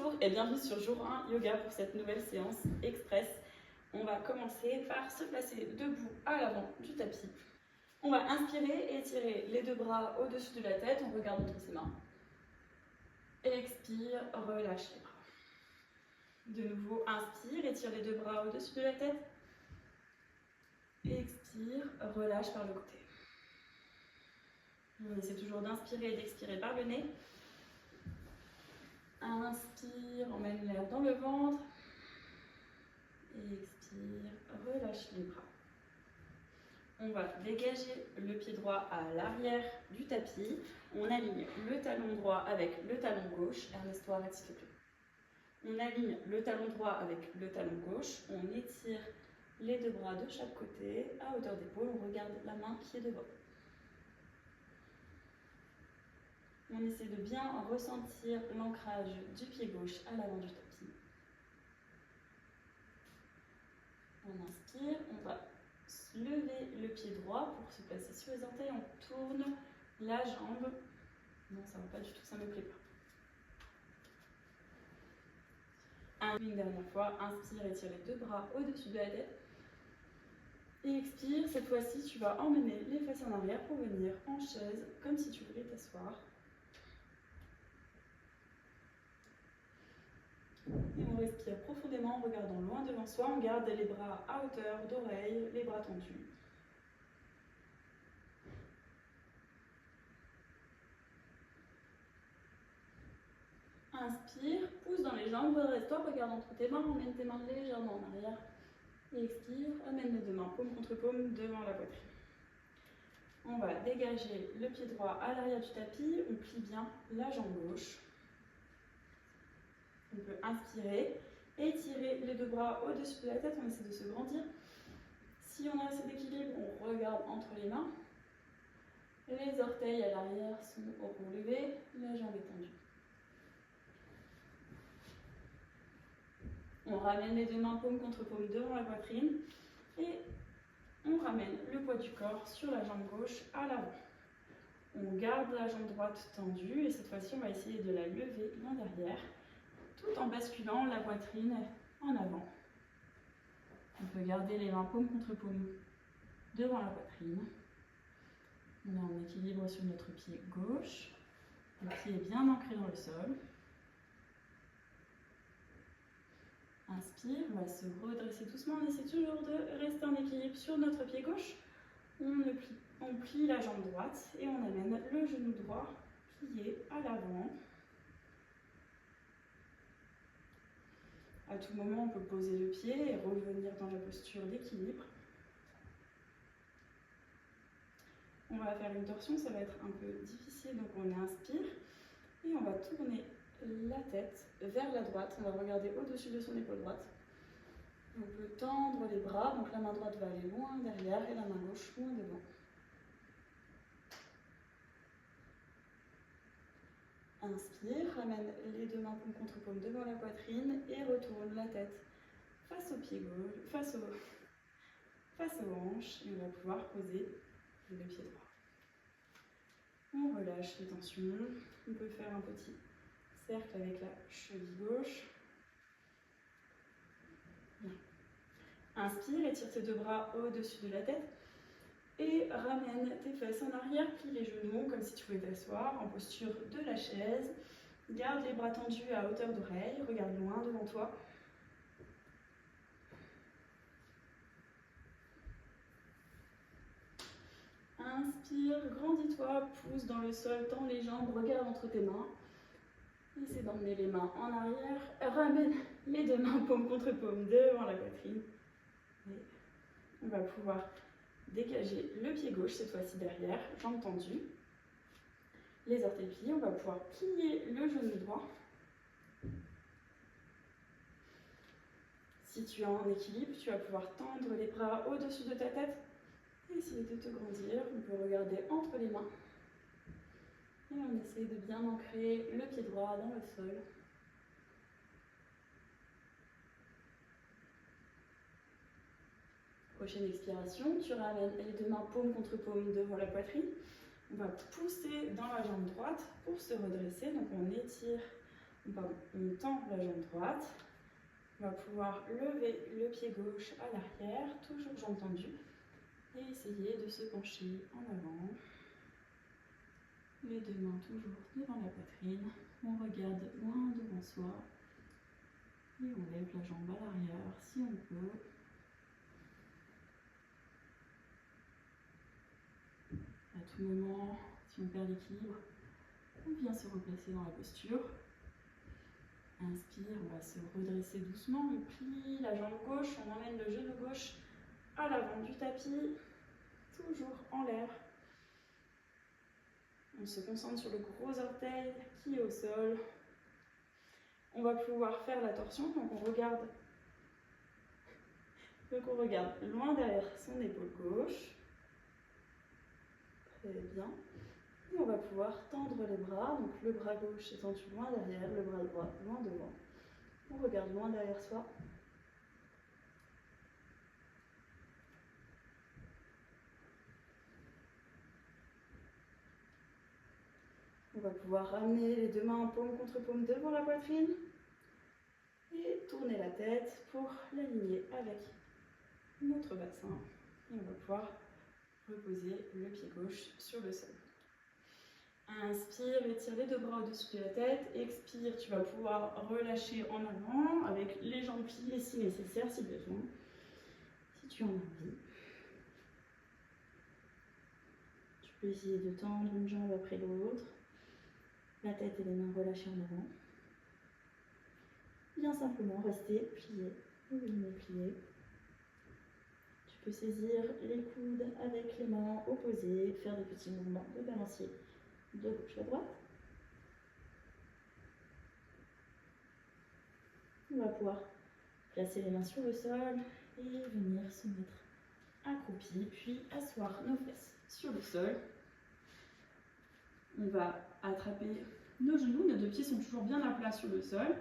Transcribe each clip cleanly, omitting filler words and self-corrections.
Bonjour et bienvenue sur jour 1 yoga pour cette nouvelle séance express. On va commencer par se placer debout à l'avant du tapis. On va inspirer et étirer les deux bras au-dessus de la tête, on regarde entre ses mains. Expire, relâche les bras. De nouveau, inspire, étire les deux bras au-dessus de la tête. Expire, relâche par le côté. On essaie toujours d'inspirer et d'expirer par le nez. Inspire, emmène l'air dans le ventre. Expire, relâche les bras. On va dégager le pied droit à l'arrière du tapis. On aligne le talon droit avec le talon gauche. Ernest-toi, arrête s'il te plaît. On aligne le talon droit avec le talon gauche. On étire les deux bras de chaque côté à hauteur d'épaule. On regarde la main qui est devant. On essaie de bien ressentir l'ancrage du pied gauche à l'avant du tapis. On inspire, on va lever le pied droit pour se placer sur les orteils. On tourne la jambe. Non, ça ne va pas du tout, ça ne me plaît pas. Une dernière fois, inspire, étire les deux bras au-dessus de la tête. Et expire, cette fois-ci, tu vas emmener les fesses en arrière pour venir en chaise, comme si tu voulais t'asseoir. Et on respire profondément en regardant loin devant soi. On garde les bras à hauteur d'oreille, les bras tendus. Inspire, pousse dans les jambes, redresse-toi, regarde entre tes mains, emmène tes mains légèrement en arrière. Et expire, amène les deux mains paume contre paume devant la poitrine. On va dégager le pied droit à l'arrière du tapis, on plie bien la jambe gauche. On peut inspirer, étirer les deux bras au-dessus de la tête, on essaie de se grandir. Si on a assez d'équilibre, on regarde entre les mains. Les orteils à l'arrière sont relevés, la jambe est tendue. On ramène les deux mains paume contre paume devant la poitrine et on ramène le poids du corps sur la jambe gauche à l'avant. On garde la jambe droite tendue et cette fois-ci, on va essayer de la lever loin derrière, tout en basculant la poitrine en avant. On peut garder les mains paume contre paume devant la poitrine. On est en équilibre sur notre pied gauche. Le pied est bien ancré dans le sol. Inspire, on va se redresser doucement. On essaie toujours de rester en équilibre sur notre pied gauche. On plie la jambe droite et on amène le genou droit plié à l'avant. À tout moment, on peut poser le pied et revenir dans la posture d'équilibre. On va faire une torsion, ça va être un peu difficile, donc on inspire et on va tourner la tête vers la droite. On va regarder au-dessus de son épaule droite. On peut tendre les bras, donc la main droite va aller loin derrière et la main gauche loin devant. Inspire, ramène les deux mains paume contre paume devant la poitrine et retourne la tête face au pied gauche, face aux hanches, et on va pouvoir poser le pied droit. On relâche les tensions. On peut faire un petit cercle avec la cheville gauche. Bien. Inspire, étire tes deux bras au-dessus de la tête et ramène tes fesses en arrière, plie les genoux comme si tu voulais t'asseoir en posture de la chaise. Garde les bras tendus à hauteur d'oreille, regarde loin devant toi. Inspire, grandis-toi, pousse dans le sol, tends les jambes, regarde entre tes mains. Essaie d'emmener les mains en arrière, ramène les deux mains paume contre paume devant la poitrine. Et on va pouvoir dégager le pied gauche, cette fois-ci derrière, jambes tendues. Les orteils pliés, on va pouvoir plier le genou droit. Si tu es en équilibre, tu vas pouvoir tendre les bras au-dessus de ta tête. Essayer de te grandir, on peut regarder entre les mains. Et on essaie de bien ancrer le pied droit dans le sol. Prochaine expiration, tu ramènes les deux mains paume contre paume devant la poitrine. On va pousser dans la jambe droite pour se redresser. Donc on étire On tend la jambe droite. On va pouvoir lever le pied gauche à l'arrière, toujours jambe tendue. Et essayer de se pencher en avant. Les deux mains toujours devant la poitrine. On regarde loin devant soi. Et on lève la jambe à l'arrière si on peut. À tout moment, si on perd l'équilibre, on vient se replacer dans la posture. Inspire, on va se redresser doucement. On plie la jambe gauche, on emmène le genou gauche à l'avant du tapis, toujours en l'air. On se concentre sur le gros orteil qui est au sol. On va pouvoir faire la torsion, donc on regarde loin derrière son épaule gauche. Très bien. Et on va pouvoir tendre les bras, donc le bras gauche est tendu loin derrière, le bras droit loin devant. On regarde loin derrière soi. On va pouvoir ramener les deux mains paume contre paume devant la poitrine et tourner la tête pour l'aligner avec notre bassin. Et on va pouvoir reposer le pied gauche sur le sol. Inspire, étire les deux bras au-dessus de la tête. Expire, tu vas pouvoir relâcher en avant avec les jambes pliées si nécessaire, si besoin, si tu en as envie. Tu peux essayer de tendre une jambe après l'autre. La tête et les mains relâchées en avant. Bien simplement rester plié ou plié. Tu peux saisir les coudes avec les mains opposées, faire des petits mouvements de balancier de gauche à droite. On va pouvoir placer les mains sur le sol et venir se mettre accroupi, puis asseoir nos fesses sur le sol. On va attraper nos genoux, nos deux pieds sont toujours bien à plat sur le sol.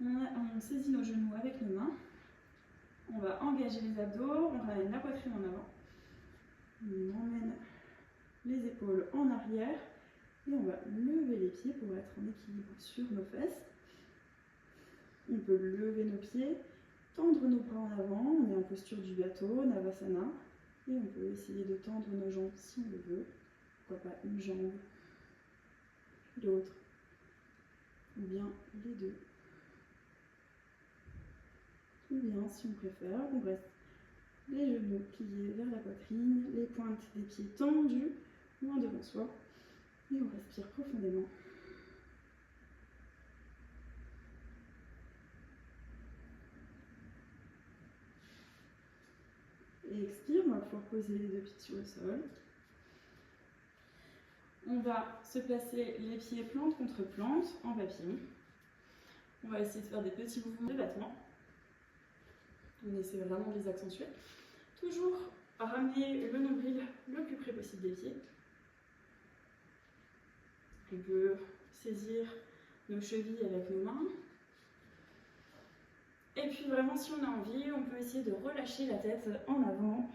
On saisit nos genoux avec nos mains. On va engager les abdos, on ramène la poitrine en avant. On emmène les épaules en arrière et on va lever les pieds pour être en équilibre sur nos fesses. On peut lever nos pieds, tendre nos bras en avant, on est en posture du gâteau, Navasana, et on peut essayer de tendre nos jambes si on le veut. Pourquoi pas une jambe, l'autre, ou bien les deux. Ou bien, si on préfère, on reste les genoux pliés vers la poitrine, les pointes des pieds tendus, loin devant soi, et on respire profondément. Et expire, on va pouvoir poser les deux pieds sur le sol. On va se placer les pieds plante contre plante en papillon. On va essayer de faire des petits mouvements de battement. On essaie vraiment de les accentuer. Toujours ramener le nombril le plus près possible des pieds. On peut saisir nos chevilles avec nos mains. Et puis vraiment, si on a envie, on peut essayer de relâcher la tête en avant.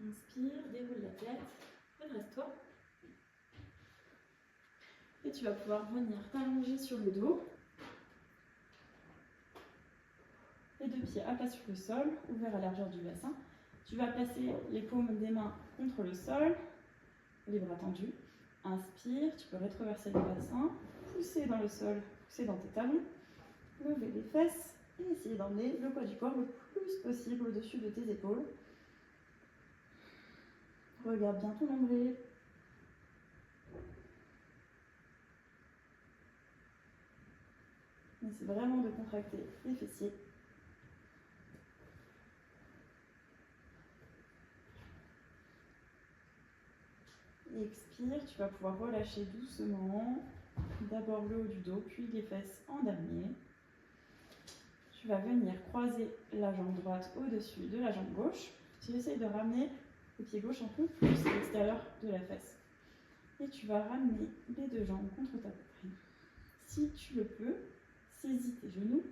Inspire, déroule la tête, redresse-toi. Et tu vas pouvoir venir t'allonger sur le dos. Les deux pieds à plat sur le sol, ouverts à la largeur du bassin. Tu vas placer les paumes des mains contre le sol, les bras tendus. Inspire, tu peux rétroverser le bassin, pousser dans le sol, pousser dans tes talons, lever les fesses et essayer d'emmener le poids du corps le plus possible au-dessus de tes épaules. Regarde bien ton nombril. Essaie vraiment de contracter les fessiers. Expire, tu vas pouvoir relâcher doucement. D'abord le haut du dos, puis les fesses en damier. Tu vas venir croiser la jambe droite au-dessus de la jambe gauche. Tu essayes de ramener le pied gauche un peu plus à l'extérieur de la fesse. Et tu vas ramener les deux jambes contre ta poitrine. Si tu le peux, saisis tes genoux.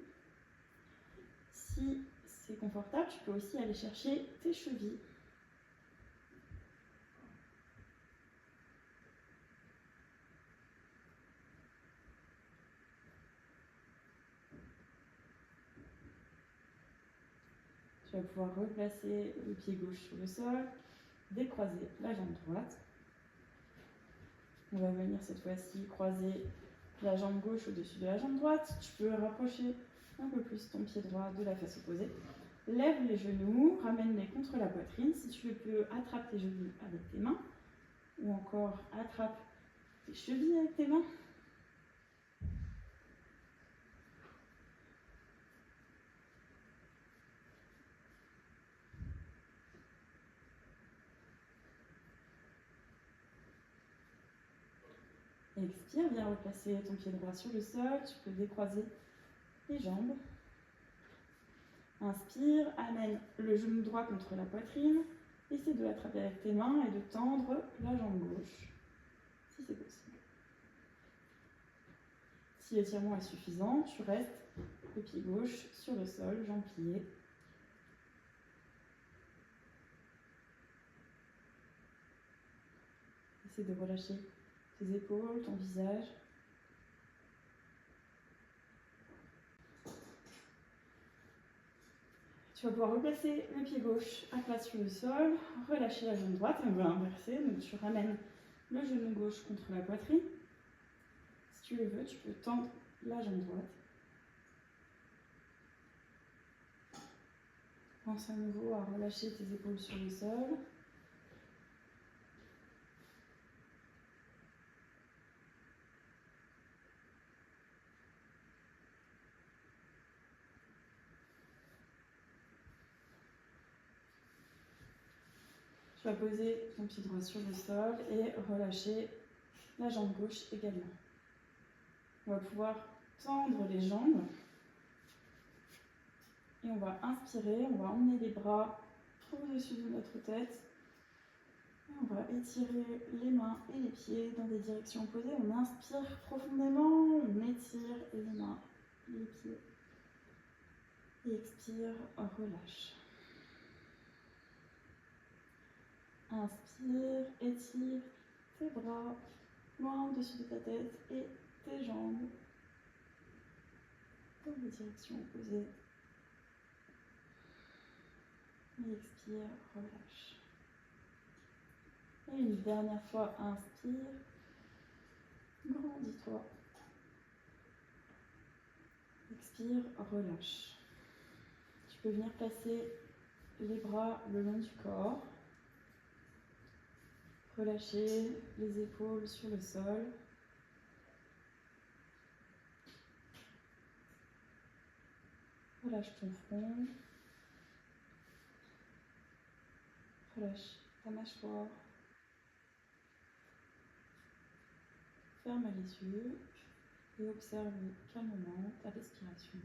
Si c'est confortable, tu peux aussi aller chercher tes chevilles. Tu vas pouvoir replacer le pied gauche sur le sol, décroiser la jambe droite. On va venir cette fois-ci croiser la jambe gauche au-dessus de la jambe droite. Tu peux rapprocher un peu plus ton pied droit de la face opposée. Lève les genoux, ramène-les contre la poitrine. Si tu le peux, attrape tes genoux avec tes mains. Ou encore, attrape tes chevilles avec tes mains. Expire, viens replacer ton pied droit sur le sol. Tu peux décroiser les jambes. Inspire, amène le genou droit contre la poitrine. Essaie de l'attraper avec tes mains et de tendre la jambe gauche, si c'est possible. Si l'étirement est suffisant, tu restes le pied gauche sur le sol, jambes pliées. Essaie de relâcher tes épaules, ton visage. Tu vas pouvoir replacer le pied gauche à plat sur le sol, relâcher la jambe droite, on va inverser, donc tu ramènes le genou gauche contre la poitrine. Si tu le veux, tu peux tendre la jambe droite. Pense à nouveau à relâcher tes épaules sur le sol. Tu vas poser ton pied droit sur le sol et relâcher la jambe gauche également. On va pouvoir tendre les jambes. Et on va inspirer, on va emmener les bras au-dessus de notre tête. Et on va étirer les mains et les pieds dans des directions opposées. On inspire profondément, on étire les mains, les pieds. Et expire, relâche. Inspire, étire tes bras loin au-dessus de ta tête et tes jambes dans des directions opposées. Et expire, relâche. Et une dernière fois, inspire, grandis-toi. Expire, relâche. Tu peux venir placer les bras le long du corps. Relâcher les épaules sur le sol. Relâche ton front. Relâche ta mâchoire. Ferme les yeux et observe calmement ta respiration.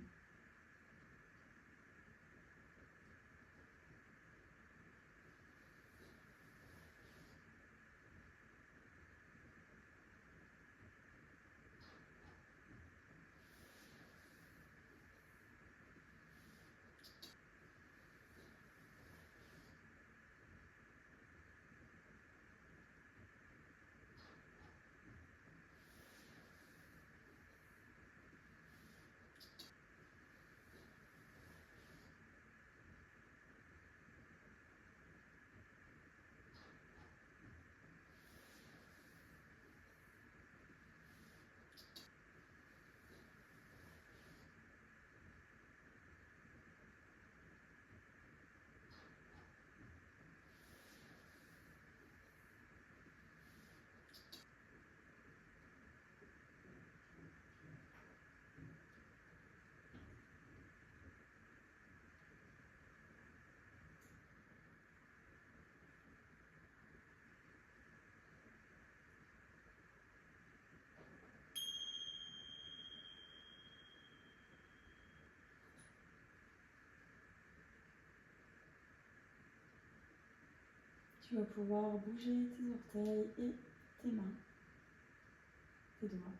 Tu vas pouvoir bouger tes orteils et tes mains, tes doigts.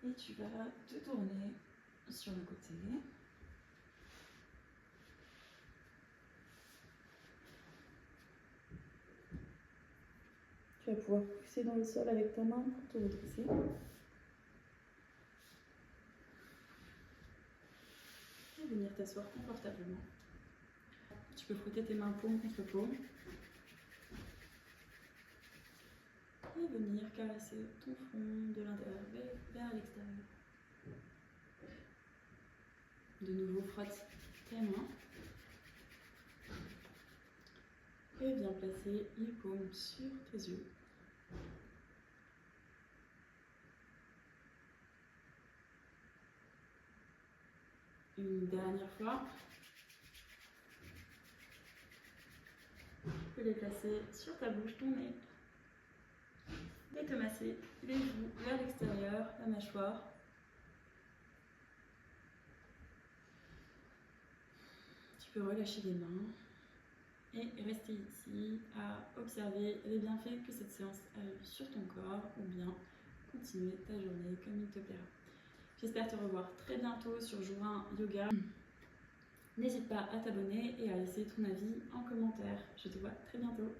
Et tu vas te tourner sur le côté. Tu vas pouvoir pousser dans le sol avec ta main pour te redresser. venir t'asseoir confortablement. Tu peux frotter tes mains paume contre paume et venir caresser ton front de l'intérieur vers l'extérieur. De nouveau, frotte tes mains et viens placer les paumes sur tes yeux. Une dernière fois. Tu peux les placer sur ta bouche, ton nez. Et te masser les joues vers l'extérieur, la mâchoire. Tu peux relâcher les mains et rester ici à observer les bienfaits que cette séance a eu sur ton corps ou bien continuer ta journée comme il te plaira. J'espère te revoir très bientôt sur Jour 1 Yoga. N'hésite pas à t'abonner et à laisser ton avis en commentaire. Je te vois très bientôt.